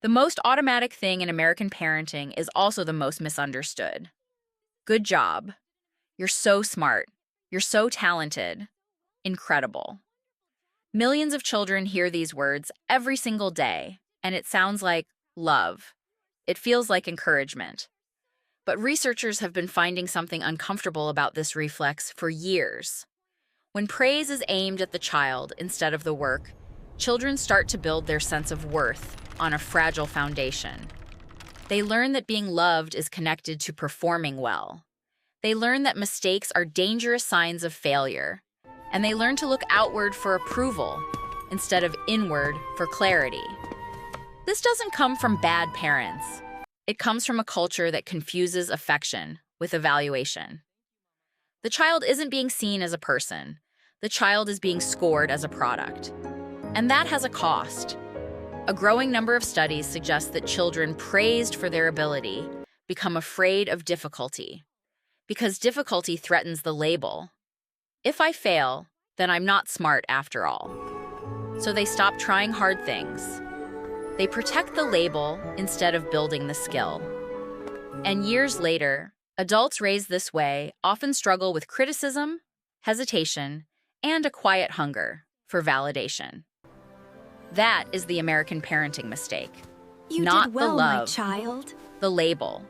The most automatic thing in American parenting is also the most misunderstood. Good job. You're so smart. You're so talented. Incredible. Millions of children hear these words every single day, and it sounds like love. It feels like encouragement. But researchers have been finding something uncomfortable about this reflex for years. When praise is aimed at the child instead of the work, children start to build their sense of worth on a fragile foundation. They learn that being loved is connected to performing well. They learn that mistakes are dangerous signs of failure, and they learn to look outward for approval instead of inward for clarity. This doesn't come from bad parents. It comes from a culture that confuses affection with evaluation. The child isn't being seen as a person. The child is being scored as a product. And that has a cost. A growing number of studies suggest that children praised for their ability become afraid of difficulty, because difficulty threatens the label. If I fail, then I'm not smart after all. So they stop trying hard things. They protect the label instead of building the skill. And years later, adults raised this way often struggle with criticism, hesitation, and a quiet hunger for validation. That is the American parenting mistake. You Not did well, the love, my child. the label.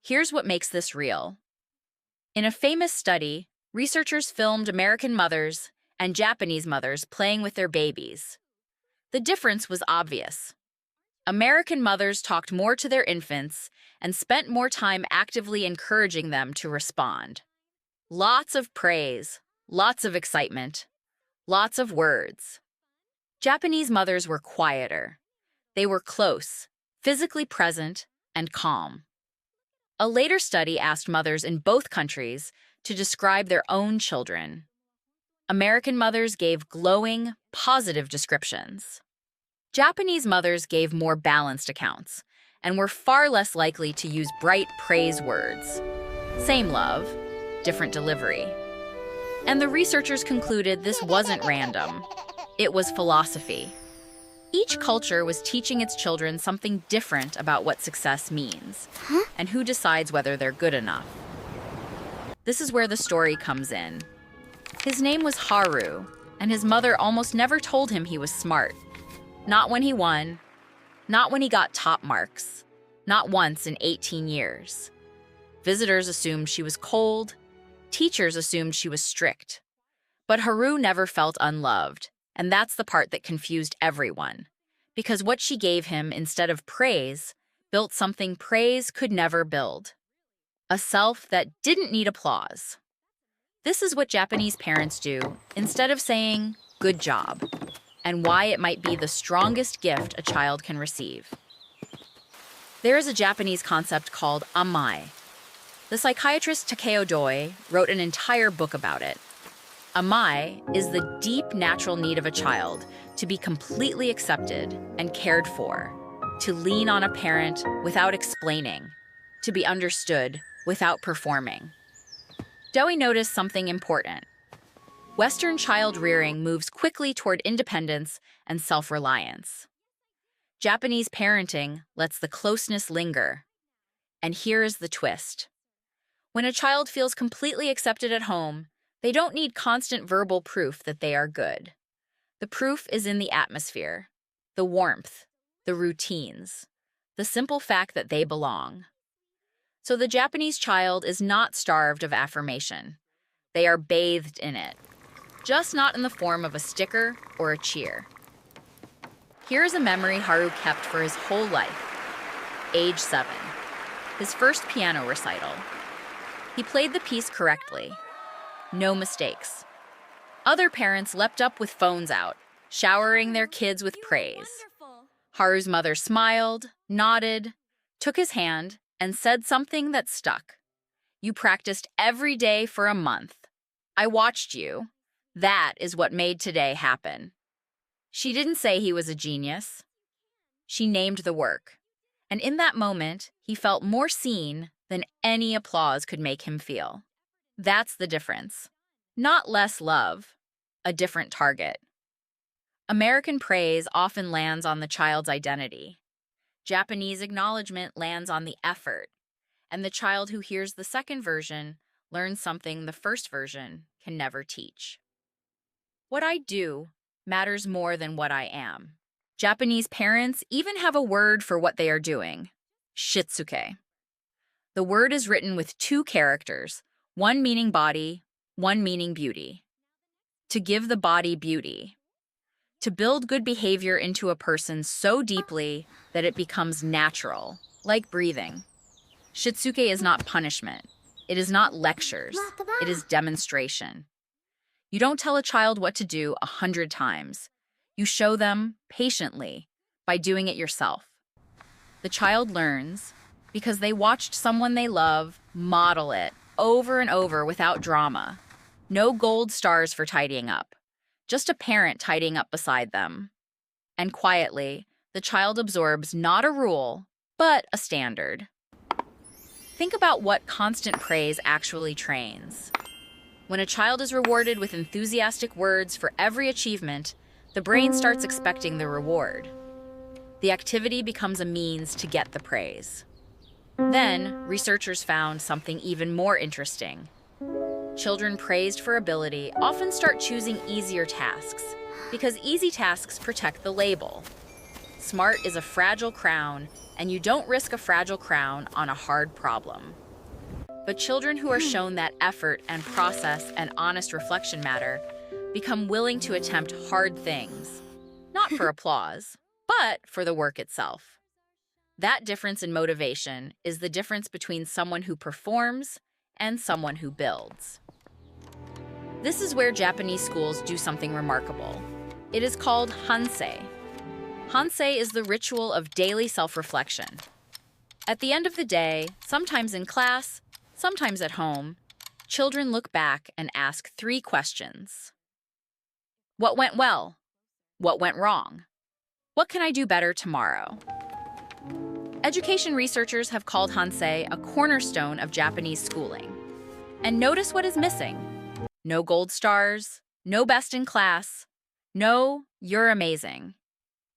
Here's what makes this real. In a famous study, researchers filmed American mothers and Japanese mothers playing with their babies. The difference was obvious. American mothers talked more to their infants and spent more time actively encouraging them to respond. Lots of praise, lots of excitement, lots of words. Japanese mothers were quieter. They were close, physically present, and calm. A later study asked mothers in both countries to describe their own children. American mothers gave glowing, positive descriptions. Japanese mothers gave more balanced accounts and were far less likely to use bright praise words. Same love, different delivery. And the researchers concluded this wasn't random. It was philosophy. Each culture was teaching its children something different about what success means and who decides whether they're good enough. This is where the story comes in. His name was Haru, and his mother almost never told him he was smart. Not when he won, not when he got top marks, not once in 18 years. Visitors assumed she was cold, teachers assumed she was strict. But Haru never felt unloved, and that's the part that confused everyone. Because what she gave him instead of praise built something praise could never build. A self that didn't need applause. This is what Japanese parents do instead of saying, "Good job," and why it might be the strongest gift a child can receive. There is a Japanese concept called amai. The psychiatrist Takeo Doi wrote an entire book about it. Amai is the deep natural need of a child to be completely accepted and cared for, to lean on a parent without explaining, to be understood without performing. Doi noticed something important. Western child rearing moves quickly toward independence and self-reliance. Japanese parenting lets the closeness linger. And here is the twist. When a child feels completely accepted at home, they don't need constant verbal proof that they are good. The proof is in the atmosphere, the warmth, the routines, the simple fact that they belong. So the Japanese child is not starved of affirmation. They are bathed in it, just not in the form of a sticker or a cheer. Here is a memory Haru kept for his whole life. Age 7, his first piano recital. He played the piece correctly. No mistakes. Other parents leapt up with phones out, showering their kids with praise. Haru's mother smiled, nodded, took his hand, and said something that stuck. "You practiced every day for a month. I watched you. That is what made today happen." She didn't say he was a genius. She named the work. And in that moment, he felt more seen than any applause could make him feel. That's the difference. Not less love, a different target. American praise often lands on the child's identity. Japanese acknowledgement lands on the effort, and the child who hears the second version learns something the first version can never teach. What I do matters more than what I am. Japanese parents even have a word for what they are doing: shitsuke. The word is written with two characters, one meaning body, one meaning beauty. To give the body beauty. To build good behavior into a person so deeply that it becomes natural, like breathing. Shitsuke is not punishment. It is not lectures. It is demonstration. You don't tell a child what to do 100 times. You show them patiently by doing it yourself. The child learns because they watched someone they love model it over and over without drama. No gold stars for tidying up, just a parent tidying up beside them. And quietly, the child absorbs not a rule, but a standard. Think about what constant praise actually trains. When a child is rewarded with enthusiastic words for every achievement, the brain starts expecting the reward. The activity becomes a means to get the praise. Then, researchers found something even more interesting. Children praised for ability often start choosing easier tasks because easy tasks protect the label. Smart is a fragile crown, and you don't risk a fragile crown on a hard problem. But children who are shown that effort and process and honest reflection matter become willing to attempt hard things, not for applause, but for the work itself. That difference in motivation is the difference between someone who performs and someone who builds. This is where Japanese schools do something remarkable. It is called hansei. Hansei is the ritual of daily self-reflection. At the end of the day, sometimes in class, sometimes at home, children look back and ask 3 questions. What went well? What went wrong? What can I do better tomorrow? Education researchers have called hansei a cornerstone of Japanese schooling. And notice what is missing. No gold stars, no best in class, no you're amazing.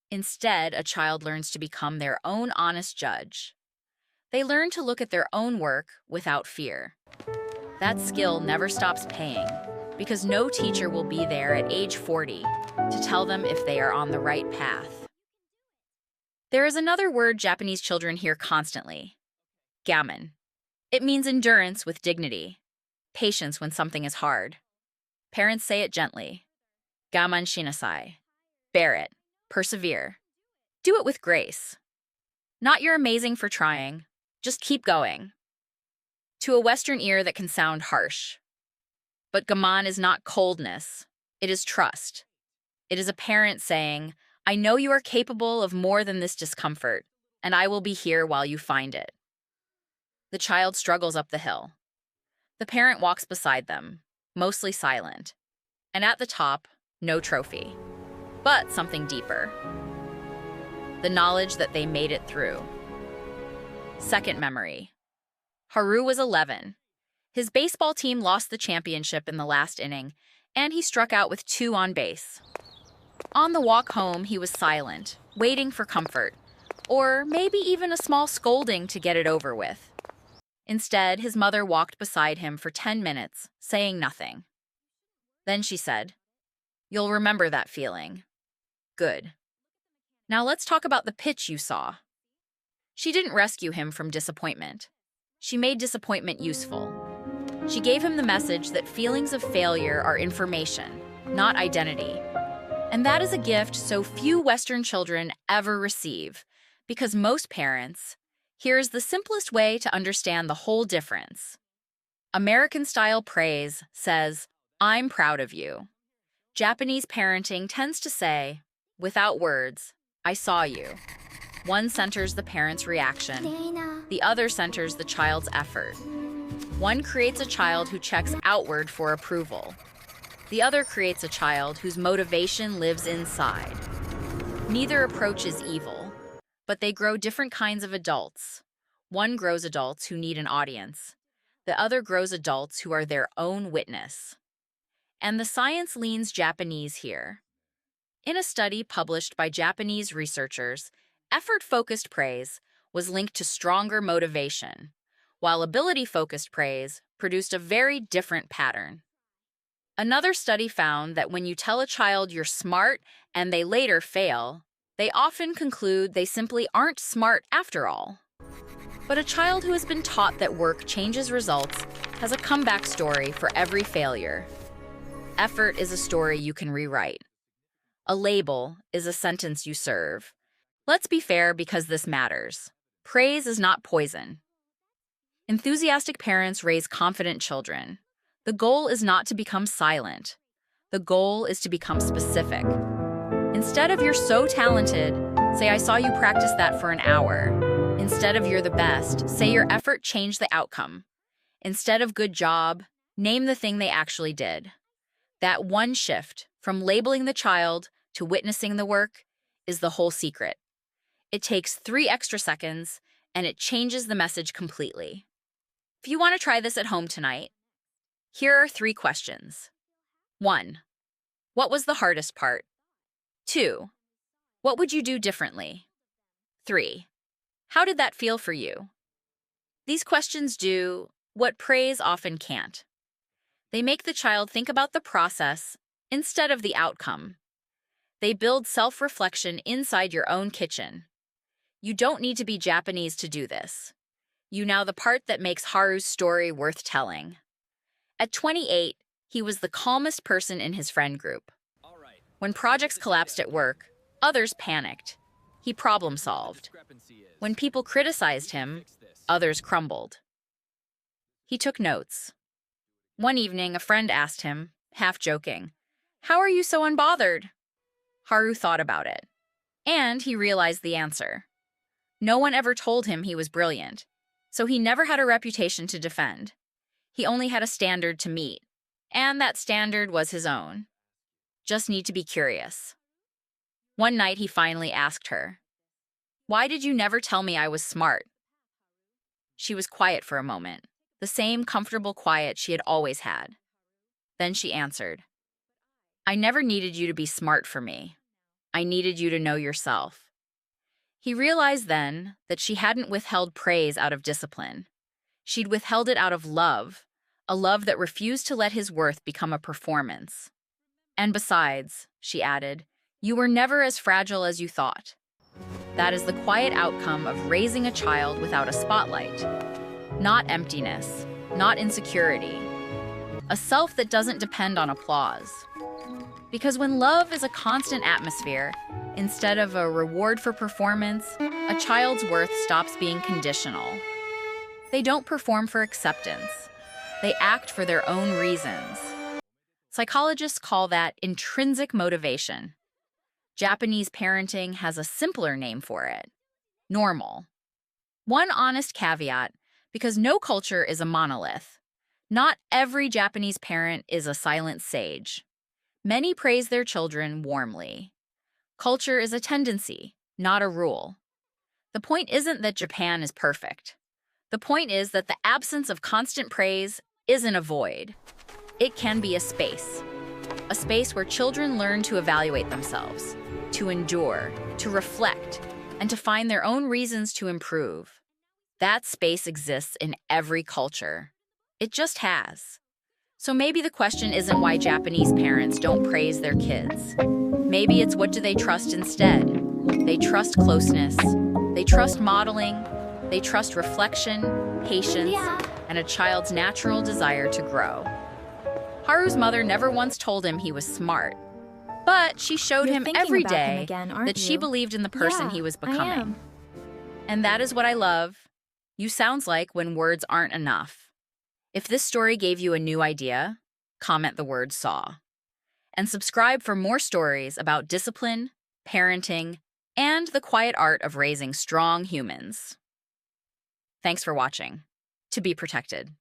Instead, a child learns to become their own honest judge. They learn to look at their own work without fear. That skill never stops paying because no teacher will be there at age 40 to tell them if they are on the right path. There is another word Japanese children hear constantly: gammon. It means endurance with dignity, patience when something is hard. Parents say it gently: gaman shinasai. Bear it, persevere. Do it with grace. Not you're amazing for trying, just keep going. To a Western ear that can sound harsh. But gaman is not coldness, it is trust. It is a parent saying, I know you are capable of more than this discomfort, and I will be here while you find it. The child struggles up the hill. The parent walks beside them, mostly silent. And at the top, no trophy, but something deeper. The knowledge that they made it through. Second memory. Haru was 11. His baseball team lost the championship in the last inning, and he struck out with 2 on base. On the walk home, he was silent, waiting for comfort, or maybe even a small scolding to get it over with. Instead, his mother walked beside him for 10 minutes, saying nothing. Then she said, You'll remember that feeling. Good. Now let's talk about the pitch you saw. She didn't rescue him from disappointment. She made disappointment useful. She gave him the message that feelings of failure are information, not identity. And that is a gift so few Western children ever receive, because most parents, here's the simplest way to understand the whole difference. American-style praise says, I'm proud of you. Japanese parenting tends to say, without words, I saw you. One centers the parent's reaction. The other centers the child's effort. One creates a child who checks outward for approval. The other creates a child whose motivation lives inside. Neither approach is evil, but they grow different kinds of adults. One grows adults who need an audience. The other grows adults who are their own witness. And the science leans Japanese here. In a study published by Japanese researchers, Effort-focused praise was linked to stronger motivation, while ability-focused praise produced a very different pattern. Another study found that when you tell a child you're smart and they later fail, they often conclude they simply aren't smart after all. But a child who has been taught that work changes results has a comeback story for every failure. Effort is a story you can rewrite. A label is a sentence you serve. Let's be fair because this matters. Praise is not poison. Enthusiastic parents raise confident children. The goal is not to become silent. The goal is to become specific. Instead of "you're so talented," say "I saw you practice that for an hour." Instead of "you're the best," say "your effort changed the outcome." Instead of "good job," name the thing they actually did. That one shift, from labeling the child to witnessing the work, is the whole secret. It takes 3 extra seconds, and it changes the message completely. If you want to try this at home tonight, here are 3 questions. 1. What was the hardest part? 2. What would you do differently? 3. How did that feel for you? These questions do what praise often can't. They make the child think about the process instead of the outcome. They build self-reflection inside your own kitchen. You don't need to be Japanese to do this. You know the part that makes Haru's story worth telling. At 28, he was the calmest person in his friend group. When projects collapsed at work, others panicked. He problem-solved. When people criticized him, others crumbled. He took notes. One evening, a friend asked him, half joking, "How are you so unbothered?" Haru thought about it, and he realized the answer. No one ever told him he was brilliant, so he never had a reputation to defend. He only had a standard to meet, and that standard was his own. Just need to be curious. One night he finally asked her, "Why did you never tell me I was smart?" She was quiet for a moment, the same comfortable quiet she had always had. Then she answered, "I never needed you to be smart for me. I needed you to know yourself." He realized then that she hadn't withheld praise out of discipline. She'd withheld it out of love, a love that refused to let his worth become a performance. "And besides," she added, "you were never as fragile as you thought." That is the quiet outcome of raising a child without a spotlight. Not emptiness, not insecurity. A self that doesn't depend on applause. Because when love is a constant atmosphere, instead of a reward for performance, a child's worth stops being conditional. They don't perform for acceptance. They act for their own reasons. Psychologists call that intrinsic motivation. Japanese parenting has a simpler name for it: normal. One honest caveat, because no culture is a monolith. Not every Japanese parent is a silent sage. Many praise their children warmly. Culture is a tendency, not a rule. The point isn't that Japan is perfect. The point is that the absence of constant praise isn't a void. It can be a space where children learn to evaluate themselves, to endure, to reflect, and to find their own reasons to improve. That space exists in every culture. It just has. So maybe the question isn't why Japanese parents don't praise their kids. Maybe it's what do they trust instead? They trust closeness. They trust modeling. They trust reflection, patience, and a child's natural desire to grow. Haru's mother never once told him he was smart, but she showed him every day that she believed in the person he was becoming. And that is what I love. You sounds like when words aren't enough. If this story gave you a new idea, comment the word "saw." And subscribe for more stories about discipline, parenting, and the quiet art of raising strong humans. Thanks for watching. To be protected.